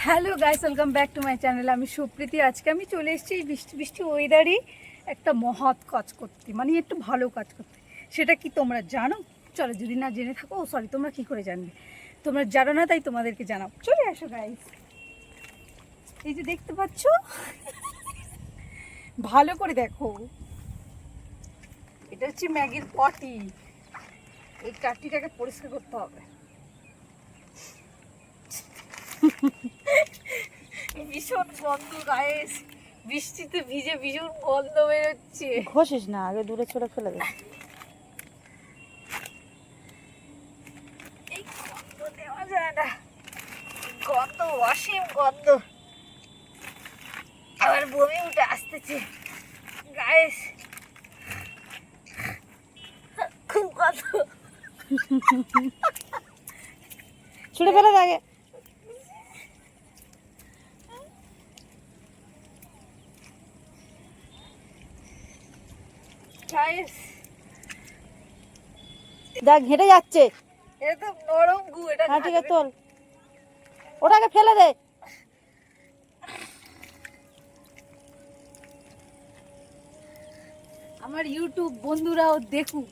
Hello guys, welcome back to my channel. আমি সুপ্রীতি। আজকে আমি চলে এসেছি এই বৃষ্টি বৃষ্টি ওয়েদারই একটা মহৎ কাজ করতে, মানে একটু ভালো কাজ করতে। সেটা কি তোমরা জানো? চলো, যদি না জেনে থাকো, সরি, তোমরা কি করে জানবে? তোমরা জানো না, তাই তোমাদেরকে জানাও। চলে আসো গাইস। এই যে দেখতে পাচ্ছ, ভালো করে দেখো, এটা হচ্ছে ম্যাগির পটি। এই টাটিটাকে পরিষ্কার করতে হবে। ভীষণ গন্ধ গাইস, বৃষ্টিতে ভিজে ভীষণ গন্ধ বেরোচ্ছে। ঘষিস না, আগে দূরে ছড়ে ফেলে দে। এই গন্ধ দেওয়া যায় না, গন্ধ অসীম গন্ধ, আবার বমি উঠে আসতেছে গাইস, খুব গন্ধ। ছুড়ে ফেলে দে আগে। গাইস দেখ ঘেটে যাচ্ছে। এটা তো নরম গু, এটা হ্যাঁ ঠিক আছে, তোল, ওটাকে ফেলে দে। আমার ইউটিউব বন্ধুরাও দেখুক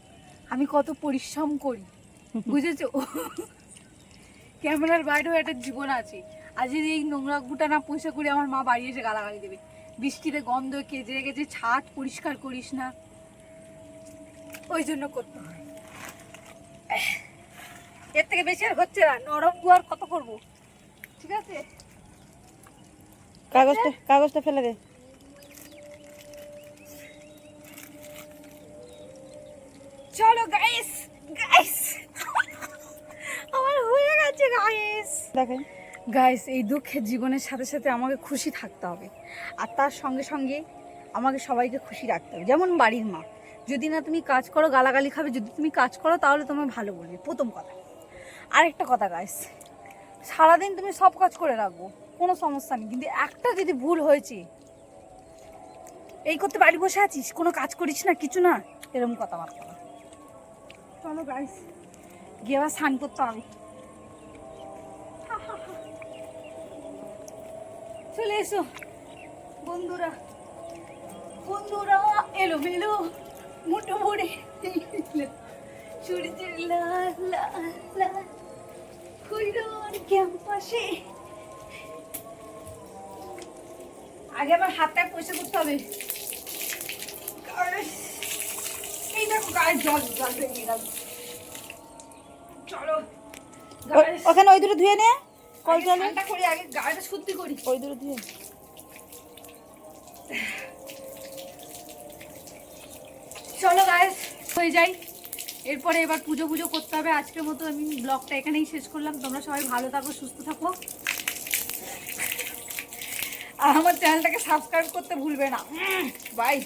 আমি কত পরিশ্রম করি, বুঝেছো? ক্যামেরার বাইরেও একটা জীবন আছে। আজ যদি এই নোংরা গুটা না পয়সা করে, আমার মা বাড়ি এসে গালাগালি দেবে। বৃষ্টিতে গন্ধ কেজে গেছে, ছাদ পরিষ্কার করিস না, ওই জন্য করতে হয়। এর থেকে বেশি আর হচ্ছে না, নরম গু আর কত করবো? ঠিক আছে, কাগজটা ফেলে দে। চলো গাইস, গাইস আমার হয়ে গেছে গাইস। দেখেন গাইস, এই দুঃখের জীবনের সাথে সাথে আমাকে খুশি থাকতে হবে, আর তার সঙ্গে সঙ্গে আমাকে সবাইকে খুশি রাখতে হবে। যেমন বাড়ির মা, যদি না তুমি কাজ করো গালাগালি খাবে, যদি তুমি কাজ করো তাহলে তোমায় ভালো বলবে, প্রথম কথা। আরেকটা কথা গাইস, সারাদিন তুমি সব কাজ করে রাখবো, কোনো সমস্যা নেই, কিন্তু একটা যদি ভুল হয়েছে, এই করতে বাড়ি বসে আছিস, কোনো কাজ করিস না, কিছু না, এরকম কথাবার্তা না। চলো গাইস, গিয়ে আবার স্নান করতে হবে। চলে এসো বন্ধুরা, বন্ধুরা এলো মেলো মুঠো ভরে সূর্যের লাল লাল লাল খুইরোর ক্যাম্পাসে। আগে আমার হাতটা পয়সা করতে হবে। এই দেখো গায়ে জল জল বেরিয়ে গেল। চলো ওখানে ওই দুটো ধুয়ে নে, কল চালে ঠান্ডা করি, আগে গায়েটা শুদ্ধি করি। ওই দুটো ধুয়ে। চলো গাইস, হয়ে যাই, এরপরে এবার পুজো পুজো করতে হবে। আজকের মতো আমি ব্লগটা এখানেই শেষ করলাম। তোমরা সবাই ভালো থাকো, সুস্থ থাকো, আর আমার চ্যানেলটাকে সাবস্ক্রাইব করতে ভুলবে না। বাই।